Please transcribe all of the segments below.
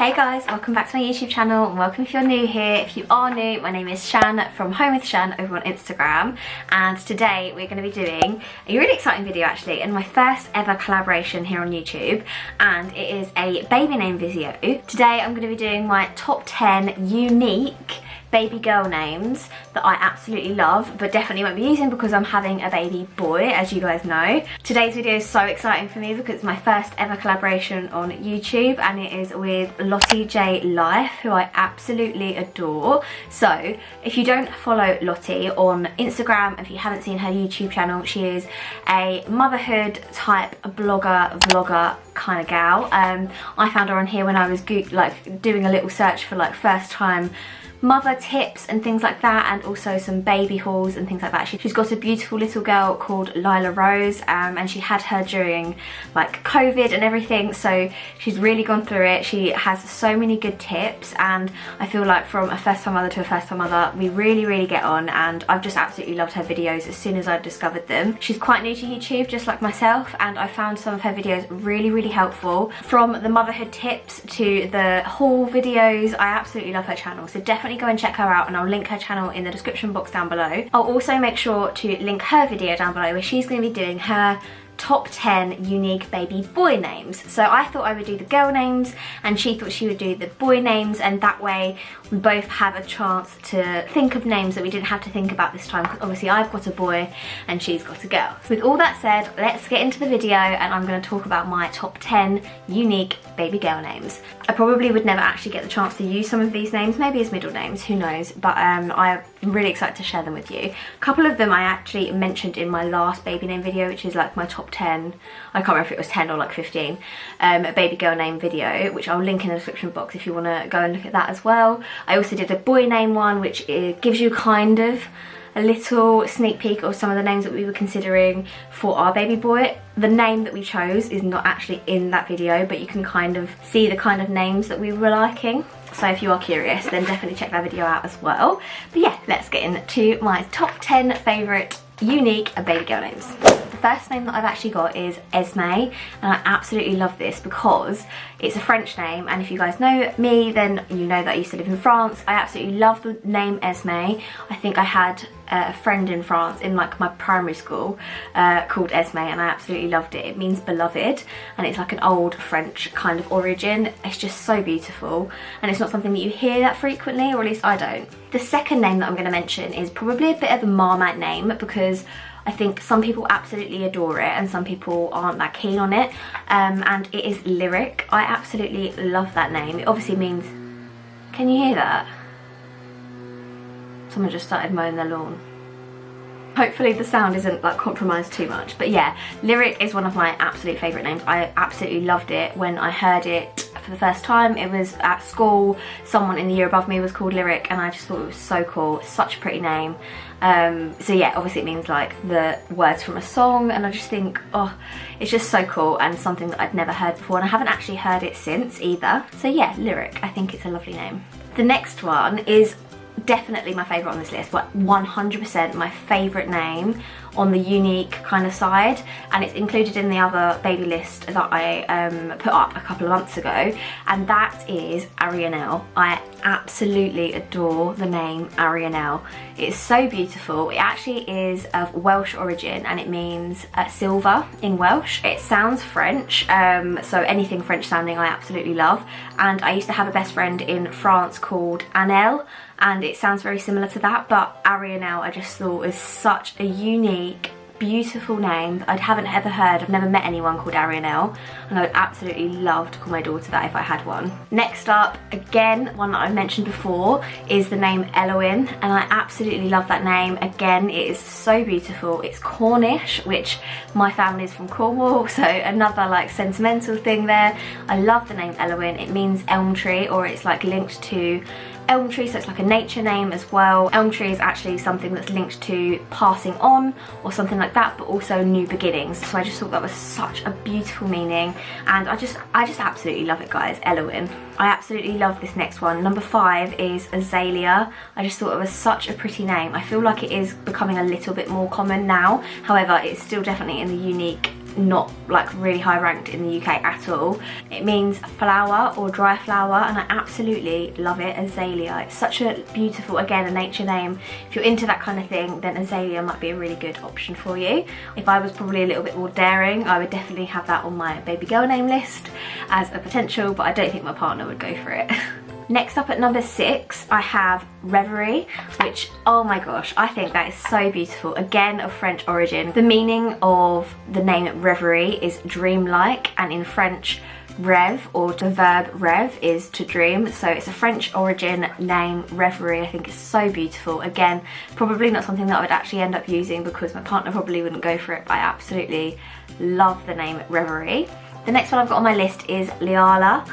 Hey guys, welcome back to my YouTube channel and welcome if you're new here. If you are new, my name is Shan from HomeWithShan over on Instagram, and today we're going to be doing a really exciting video actually, and my first ever collaboration here on YouTube, and it is a baby name video. Today I'm going to be doing my top 10 unique baby girl names that I absolutely love, but definitely won't be using because I'm having a baby boy, as you guys know. Today's video is so exciting for me because it's my first ever collaboration on YouTube, and it is with Lottie J Life, who I absolutely adore. So if you don't follow Lottie on Instagram, if you haven't seen her YouTube channel, she is a motherhood type blogger, vlogger kind of gal. I found her on here when I was doing a little search for like first time mother tips and things like that, and also some baby hauls and things like that. She's got a beautiful little girl called Layla Rose, and she had her during like COVID and everything, so she's really gone through it. She has so many good tips, and I feel like from a first time mother to a first time mother, we really get on, and I've just absolutely loved her videos as soon as I discovered them. She's quite new to YouTube, just like myself, and I found some of her videos really helpful. From the motherhood tips to the haul videos, I absolutely love her channel, so definitely go and check her out, and I'll link her channel in the description box down below. I'll also make sure to link her video down below where she's going to be doing her top 10 unique baby boy names. So I thought I would do the girl names and she thought she would do the boy names, and that way we both have a chance to think of names that we didn't have to think about this time, because obviously I've got a boy and she's got a girl. So with all that said, let's get into the video, and I'm going to talk about my top 10 unique baby girl names. I probably would never actually get the chance to use some of these names, maybe as middle names, who knows, but I'm really excited to share them with you. A couple of them I actually mentioned in my last baby name video, which is like my top 10, I can't remember if it was 10 or like 15, a baby girl name video, which I'll link in the description box if you want to go and look at that as well. I also did a boy name one, which gives you kind of a little sneak peek of some of the names that we were considering for our baby boy. The name that we chose is not actually in that video, but you can kind of see the kind of names that we were liking. So if you are curious, then definitely check that video out as well. But yeah, let's get into my top 10 favourite unique baby girl names. The first name that I've actually got is Esme, and I absolutely love this because it's a French name, and if you guys know me, then you know that I used to live in France. I absolutely love the name Esme. I think I had a friend in France in like my primary school called Esme, and I absolutely loved it. It means beloved, and it's like an old French kind of origin. It's just so beautiful, and it's not something that you hear that frequently, or at least I don't. The second name that I'm going to mention is probably a bit of a Marmite name, because I think some people absolutely adore it and some people aren't that keen on it, and it is Lyric. I absolutely love that name. It obviously means, can you hear that? Someone just started mowing their lawn. Hopefully the sound isn't like compromised too much, but yeah, Lyric is one of my absolute favourite names. I absolutely loved it when I heard it for the first time. It was at school, someone in the year above me was called Lyric, and I just thought it was so cool. It's such a pretty name. So yeah, obviously it means like the words from a song, and I just think, oh, it's just so cool, and something that I'd never heard before, and I haven't actually heard it since either. So yeah, Lyric, I think it's a lovely name. The next one is definitely my favourite on this list, but 100% my favourite name on the unique kind of side, and it's included in the other baby list that I put up a couple of months ago, and that is Ariane. I absolutely adore the name Ariane. It's so beautiful. It actually is of Welsh origin, and it means silver in Welsh. It sounds French, so anything French sounding I absolutely love, and I used to have a best friend in France called Annelle, and it sounds very similar to that, but Ariane I just thought is such a unique, beautiful name that I haven't ever heard. I've never met anyone called Ariane, and I would absolutely love to call my daughter that if I had one. Next up, again, one that I mentioned before, is the name Elowin, and I absolutely love that name. Again, it is so beautiful. It's Cornish, which my family is from Cornwall, so another like sentimental thing there. I love the name Elowin. It means elm tree, or it's like linked to elm tree, so it's like a nature name as well. Elm tree is actually something that's linked to passing on or something like that, but also new beginnings. So I just thought that was such a beautiful meaning, and I just absolutely love it, guys. Elowin. I absolutely love this next one. Number 5 is Azalea. I just thought it was such a pretty name. I feel like it is becoming a little bit more common now. However, it's still definitely in the unique not like really high ranked in the UK at all. It means flower or dry flower, and I absolutely love it. Azalea, it's such a beautiful, again, a nature name. If you're into that kind of thing, then Azalea might be a really good option for you. If I was probably a little bit more daring, I would definitely have that on my baby girl name list as a potential, but I don't think my partner would go for it. Next up at number 6, I have Reverie, which, oh my gosh, I think that is so beautiful. Again, of French origin. The meaning of the name Reverie is dreamlike, and in French, rêve, or the verb rêve, is to dream. So it's a French origin name, Reverie. I think it's so beautiful. Again, probably not something that I would actually end up using because my partner probably wouldn't go for it, but I absolutely love the name Reverie. The next one I've got on my list is Layla.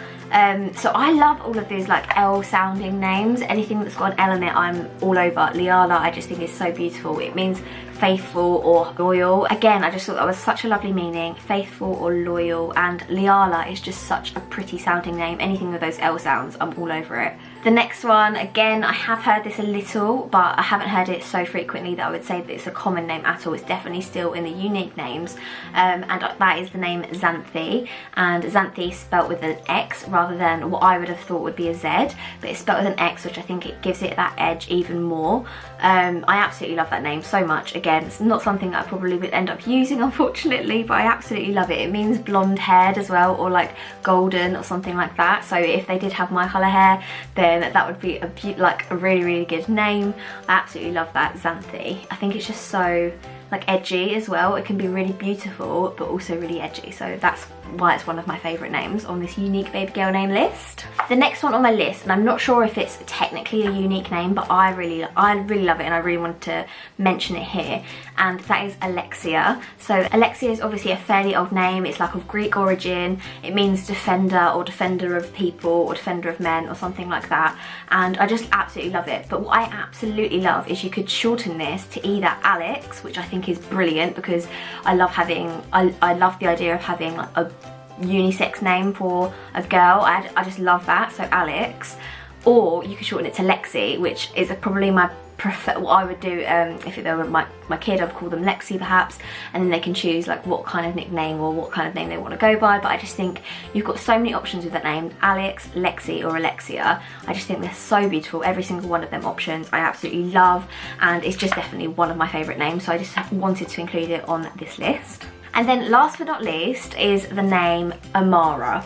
So I love all of these like L sounding names. Anything that's got an L in it, I'm all over. Layla, I just think is so beautiful. It means faithful or loyal. Again, I just thought that was such a lovely meaning, faithful or loyal, and Layla is just such a pretty sounding name. Anything with those L sounds, I'm all over it. The next one, again, I have heard this a little, but I haven't heard it so frequently that I would say that it's a common name at all. It's definitely still in the unique names, and that is the name Xanthi, and Xanthi spelt with an X rather than what I would have thought would be a Z, but it's spelt with an X, which I think it gives it that edge even more. I absolutely love that name so much. Again, it's not something that I probably would end up using, unfortunately, but I absolutely love it. It means blonde haired as well, or like golden or something like that. So if they did have my colour hair, then that would be a really good name. I absolutely love that, Xanthi. I think it's just so like edgy as well. It can be really beautiful but also really edgy, so that's why it's one of my favourite names on this unique baby girl name list. The next one on my list, and I'm not sure if it's technically a unique name, but I really love it and I really wanted to mention it here, and that is Alexia. So Alexia is obviously a fairly old name. It's like of Greek origin. It means defender or defender of people or defender of men or something like that, and I just absolutely love it. But what I absolutely love is you could shorten this to either Alex, which I think is brilliant because I love the idea of having like a unisex name for a girl. I just love that, so Alex. Or you could shorten it to Lexi, which is probably my what I would do if they were my kid. I'd call them Lexi perhaps, and then they can choose like what kind of nickname or what kind of name they want to go by. But I just think you've got so many options with that name, Alex, Lexi or Alexia. I just think they're so beautiful, every single one of them options I absolutely love, and it's just definitely one of my favourite names, so I just wanted to include it on this list. And then last but not least is the name Amara.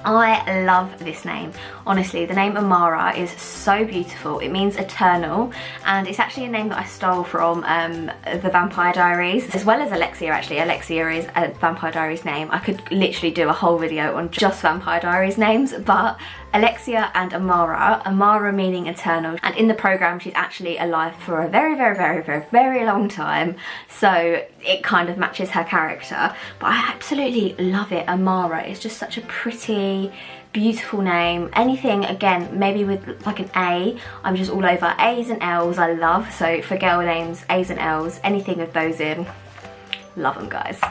I love this name. Honestly, the name Amara is so beautiful. It means eternal, and it's actually a name that I stole from the Vampire Diaries, as well as Alexia actually. Alexia is a Vampire Diaries name. I could literally do a whole video on just Vampire Diaries names, but Alexia and Amara meaning eternal, and in the programme she's actually alive for a very long time, so it kind of matches her character. But I absolutely love it. Amara is just such a pretty, beautiful name. Anything, again, maybe with like an A, I'm just all over. A's and L's I love, so for girl names, A's and L's, anything with those in, love them guys.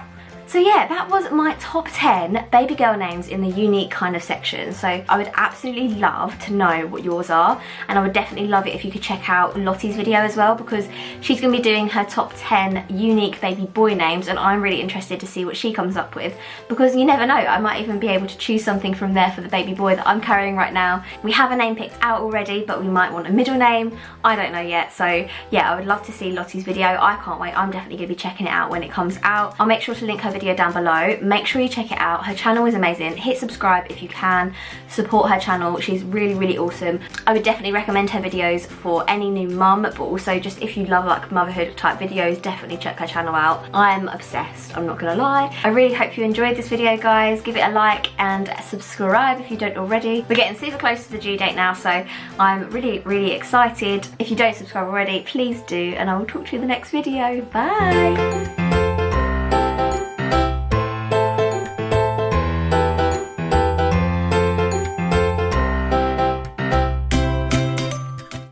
So yeah, that was my top 10 baby girl names in the unique kind of section. So I would absolutely love to know what yours are, and I would definitely love it if you could check out Lottie's video as well, because she's going to be doing her top 10 unique baby boy names, and I'm really interested to see what she comes up with, because you never know, I might even be able to choose something from there for the baby boy that I'm carrying right now. We have a name picked out already, but we might want a middle name. I don't know yet. So yeah, I would love to see Lottie's video. I can't wait. I'm definitely going to be checking it out when it comes out. I'll make sure to link her video down below. Make sure you check it out. Her channel is amazing. Hit subscribe if you can. Support her channel. She's really awesome. I would definitely recommend her videos for any new mum, but also just if you love like motherhood type videos, definitely check her channel out. I'm obsessed, I'm not gonna lie. I really hope you enjoyed this video guys. Give it a like and subscribe if you don't already. We're getting super close to the due date now, so I'm really excited. If you don't subscribe already, please do, and I will talk to you in the next video. Bye.